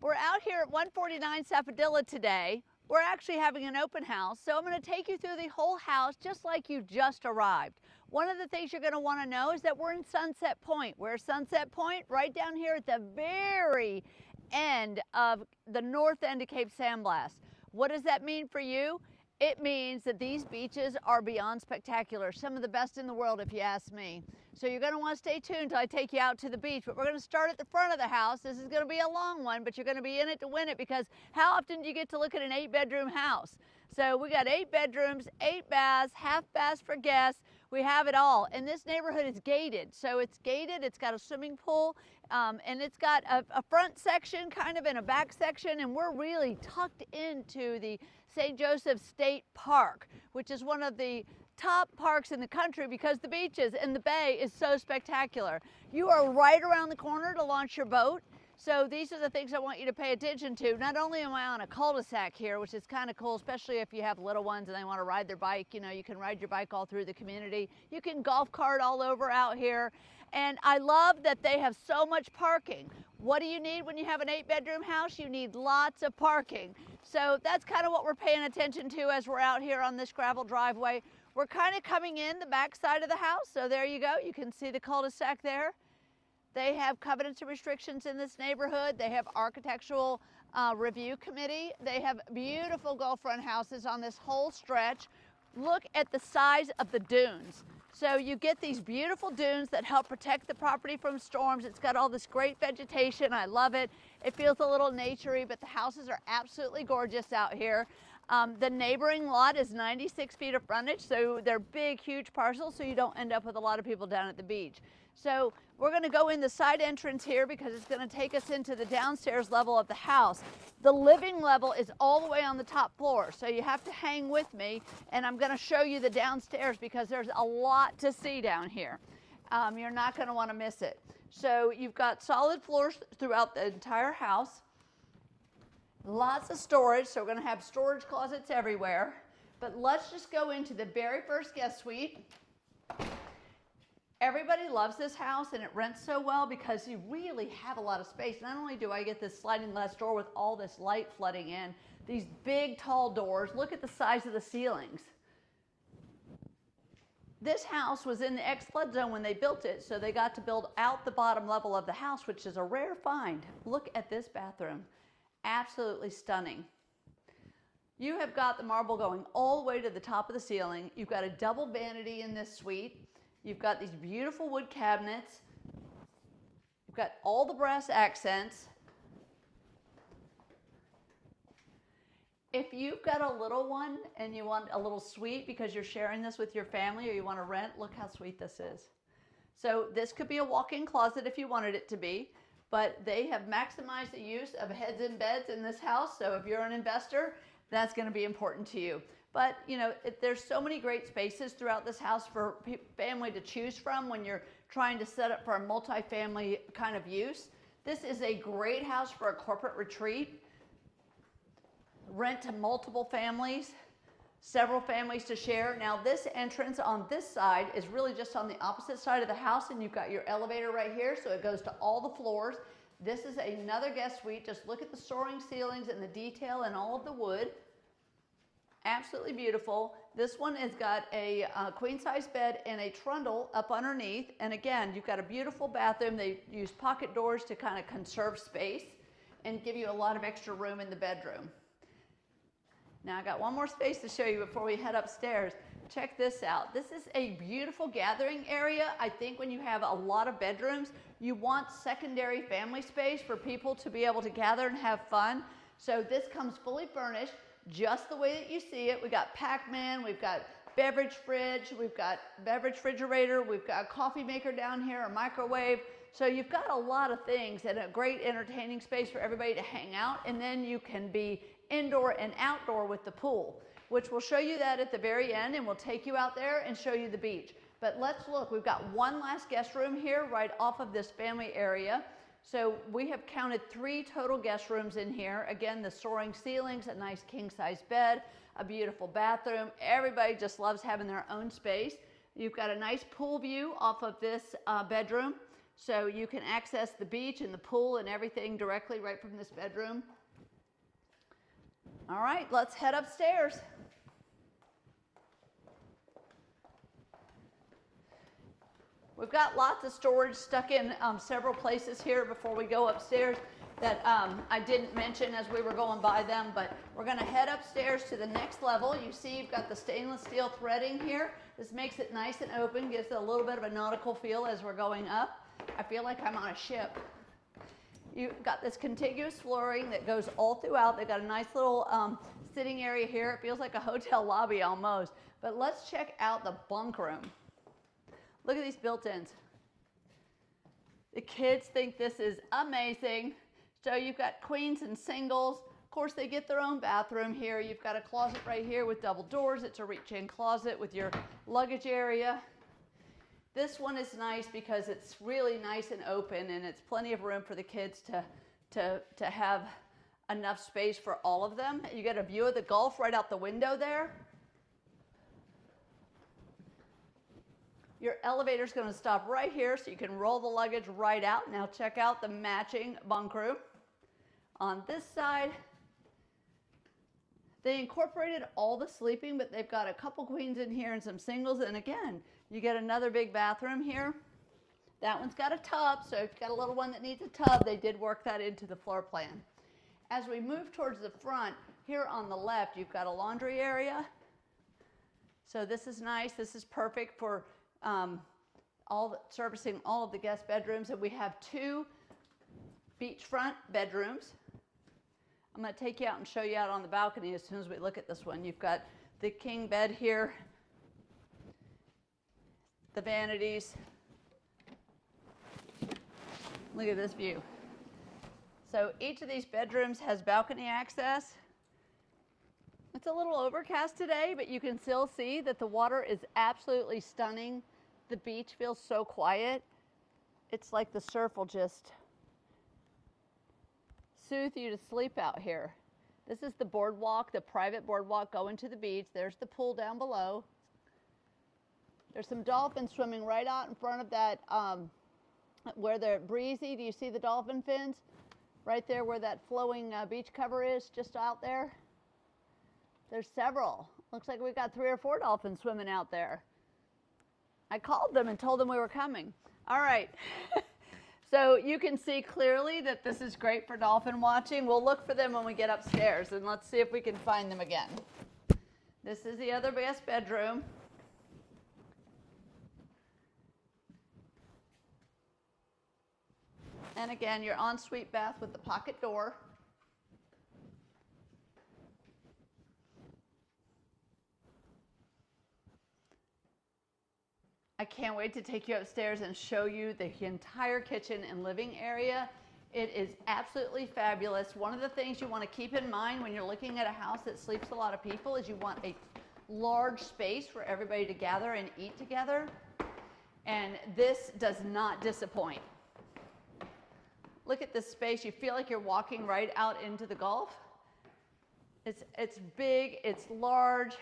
We're out here at 149 Sapodilla today. We're actually having an open house, so I'm going to take you through the whole house just like you just arrived. One of the things you're going to want to know is that we're in Sunset Pointe. Where's Sunset Pointe? Right down here at the very end of the north end of Cape San Blas. What does that mean for you? It means that these beaches are beyond spectacular, some of the best in the world if you ask me. So you're going to want to stay tuned until I take you out to the beach, but we're going to start at the front of the house. This is going to be a long one, but you're going to be in it to win it, because how often do you get to look at an 8-bedroom house? So we got 8 bedrooms, 8 baths, half baths for guests. We have it all. And this neighborhood is gated. So it's gated, it's got a swimming pool, and it's got a front section kind of and a back section, and we're really tucked into the St. Joseph State Park, which is one of the top parks in the country because the beaches and the bay is so spectacular. You are right around the corner to launch your boat. So these are the things I want you to pay attention to. Not only am I on a cul-de-sac here, which is kind of cool, especially if you have little ones and they want to ride their bike. You know, you can ride your bike all through the community. You can golf cart all over out here. And I love that they have so much parking. What do you need when you have an 8-bedroom house? You need lots of parking. So that's kind of what we're paying attention to as we're out here on this gravel driveway. We're kind of coming in the back side of the house. So there you go. You can see the cul-de-sac there. They have covenants and restrictions in this neighborhood. They have architectural review committee. They have beautiful Gulf front houses on this whole stretch. Look at the size of the dunes. So you get these beautiful dunes that help protect the property from storms. It's got all this great vegetation. I love it. It feels a little naturey, but the houses are absolutely gorgeous out here. The neighboring lot is 96 feet of frontage, so they're big, huge parcels, so you don't end up with a lot of people down at the beach. So we're going to go in the side entrance here because it's going to take us into the downstairs level of the house. The living level is all the way on the top floor, so you have to hang with me, and I'm going to show you the downstairs because there's a lot to see down here. You're not going to want to miss it. So you've got solid floors throughout the entire house. Lots of storage, so we're going to have storage closets everywhere. But let's just go into the very first guest suite. Everybody loves this house, and it rents so well because you really have a lot of space. Not only do I get this sliding glass door with all this light flooding in, these big tall doors, look at the size of the ceilings. This house was in the X-flood zone when they built it, so they got to build out the bottom level of the house, which is a rare find. Look at this bathroom. Absolutely stunning. You have got the marble going all the way to the top of the ceiling. You've got a double vanity in this suite. You've got these beautiful wood cabinets. You've got all the brass accents. If you've got a little one and you want a little suite because you're sharing this with your family or you want to rent, look how sweet this is. So this could be a walk-in closet if you wanted it to be. But they have maximized the use of heads and beds in this house. So if you're an investor, that's going to be important to you. But, you know, there's so many great spaces throughout this house for family to choose from when you're trying to set up for a multifamily kind of use. This is a great house for a corporate retreat. Rent to multiple families, several families to share. Now this entrance on this side is really just on the opposite side of the house, and you've got your elevator right here, so it goes to all the floors. This is another guest suite. Just look at the soaring ceilings and the detail and all of the wood. Absolutely beautiful. This one has got a queen size bed and a trundle up underneath. And again, you've got a beautiful bathroom. They use pocket doors to kind of conserve space and give you a lot of extra room in the bedroom. Now I got one more space to show you before we head upstairs. Check this out. This is a beautiful gathering area. I think when you have a lot of bedrooms, you want secondary family space for people to be able to gather and have fun. So this comes fully furnished, just the way that you see it. We got Pac-Man, we've got beverage fridge, we've got beverage refrigerator, we've got a coffee maker down here, a microwave. So you've got a lot of things and a great entertaining space for everybody to hang out, and then you can be indoor and outdoor with the pool, which we'll show you that at the very end, and we'll take you out there and show you the beach. But let's look, we've got one last guest room here right off of this family area. So we have counted 3 total guest rooms in here. Again, the soaring ceilings, a nice king size bed, a beautiful bathroom. Everybody just loves having their own space. You've got a nice pool view off of this bedroom. So you can access the beach and the pool and everything directly right from this bedroom. All right, let's head upstairs. We've got lots of storage stuck in several places here before we go upstairs that I didn't mention as we were going by them, but we're going to head upstairs to the next level. You see you've got the stainless steel threading here. This makes it nice and open, gives it a little bit of a nautical feel as we're going up. I feel like I'm on a ship. You've got this contiguous flooring that goes all throughout. They've got a nice little sitting area here. It feels like a hotel lobby almost. But let's check out the bunk room. Look at these built-ins. The kids think this is amazing. So you've got queens and singles. Of course, they get their own bathroom here. You've got a closet right here with double doors. It's a reach-in closet with your luggage area. This one is nice because it's really nice and open, and it's plenty of room for the kids to have enough space for all of them. You get a view of the Gulf right out the window there. Your elevator's going to stop right here so you can roll the luggage right out. Now check out the matching bunk room. On this side, they incorporated all the sleeping, but they've got a couple queens in here and some singles. And again, you get another big bathroom here. That one's got a tub, so if you've got a little one that needs a tub, they did work that into the floor plan. As we move towards the front, here on the left, you've got a laundry area. So this is nice. This is perfect for servicing all of the guest bedrooms. And we have two beachfront bedrooms. I'm going to take you out and show you out on the balcony as soon as we look at this one. You've got the king bed here, the vanities. Look at this view. So each of these bedrooms has balcony access. It's a little overcast today, but you can still see that the water is absolutely stunning. The beach feels so quiet. It's like the surf will just soothe you to sleep out here. This is the boardwalk, the private boardwalk going to the beach. There's the pool down below. There's some dolphins swimming right out in front of that, where they're breezy. Do you see the dolphin fins? Right there where that flowing beach cover is, just out there. There's several. Looks like we've got 3 or 4 dolphins swimming out there. I called them and told them we were coming. All right. So you can see clearly that this is great for dolphin watching. We'll look for them when we get upstairs, and let's see if we can find them again. This is the other guest bedroom. And again, your ensuite bath with the pocket door. I can't wait to take you upstairs and show you the entire kitchen and living area. It is absolutely fabulous. One of the things you want to keep in mind when you're looking at a house that sleeps a lot of people is you want a large space for everybody to gather and eat together. And this does not disappoint. Look at this space. You feel like you're walking right out into the Gulf. It's big, it's large.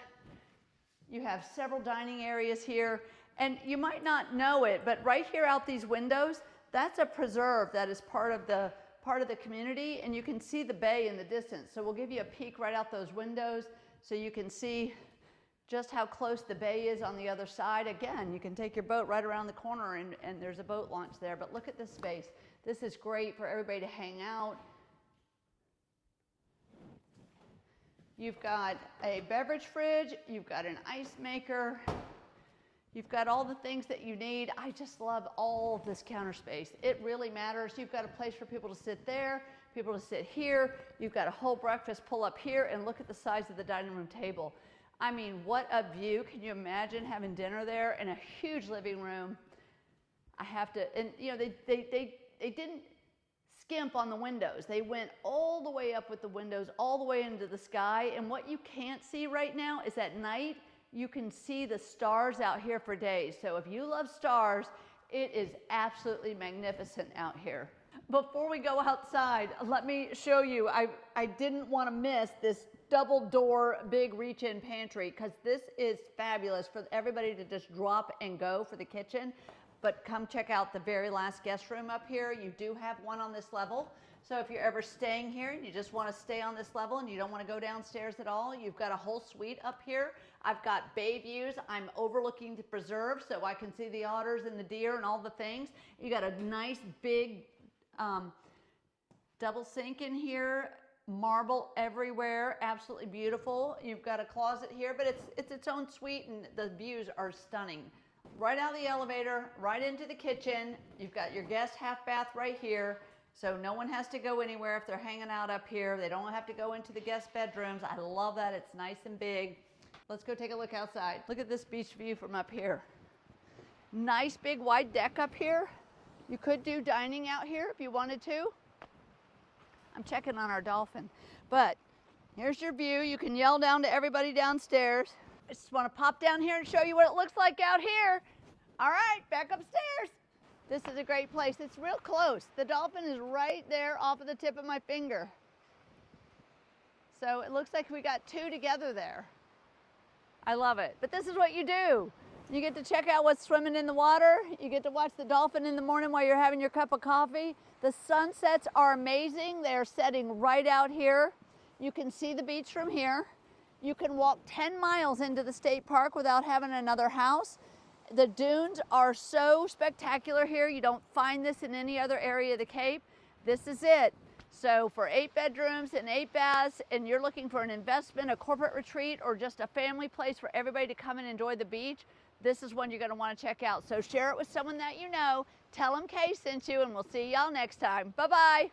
You have several dining areas here. And you might not know it, but right here out these windows, that's a preserve that is part of the community, and you can see the bay in the distance. So we'll give you a peek right out those windows so you can see just how close the bay is on the other side. Again, you can take your boat right around the corner and there's a boat launch there, but look at this space. This is great for everybody to hang out. You've got a beverage fridge, you've got an ice maker. You've got all the things that you need. I just love all of this counter space. It really matters. You've got a place for people to sit there, people to sit here. You've got a whole breakfast pull up here, and look at the size of the dining room table. I mean, what a view. Can you imagine having dinner there in a huge living room? I have to, and you know, they didn't skimp on the windows. They went all the way up with the windows, all the way into the sky. And what you can't see right now is at night, you can see the stars out here for days. So if you love stars, it is absolutely magnificent out here. Before we go outside, let me show you, I didn't want to miss this double door big reach-in pantry because this is fabulous for everybody to just drop and go for the kitchen. but come check out the very last guest room up here. You do have one on this level. So if you're ever staying here and you just want to stay on this level and you don't want to go downstairs at all, you've got a whole suite up here. I've got bay views. I'm overlooking the preserve so I can see the otters and the deer and all the things. You got a nice big double sink in here, marble everywhere, absolutely beautiful. You've got a closet here, but it's its own suite and the views are stunning. Right out of the elevator, right into the kitchen. You've got your guest half bath right here. So no one has to go anywhere if they're hanging out up here. They don't have to go into the guest bedrooms. I love that. It's nice and big. Let's go take a look outside. Look at this beach view from up here. Nice big wide deck up here. You could do dining out here if you wanted to. I'm checking on our dolphin. But here's your view. You can yell down to everybody downstairs. I just want to pop down here and show you what it looks like out here. All right, back upstairs. This is a great place. It's real close. The dolphin is right there off of the tip of my finger. So it looks like we got two together there. I love it. But this is what you do. You get to check out what's swimming in the water. You get to watch the dolphin in the morning while you're having your cup of coffee. The sunsets are amazing. They're setting right out here. You can see the beach from here. You can walk 10 miles into the state park without having another house. The dunes are so spectacular here. You don't find this in any other area of the Cape. This is it. So for 8 bedrooms and 8 baths, and you're looking for an investment, a corporate retreat, or just a family place for everybody to come and enjoy the beach, this is one you're going to want to check out. So share it with someone that you know. Tell them Kay sent you, and we'll see y'all next time. Bye-bye.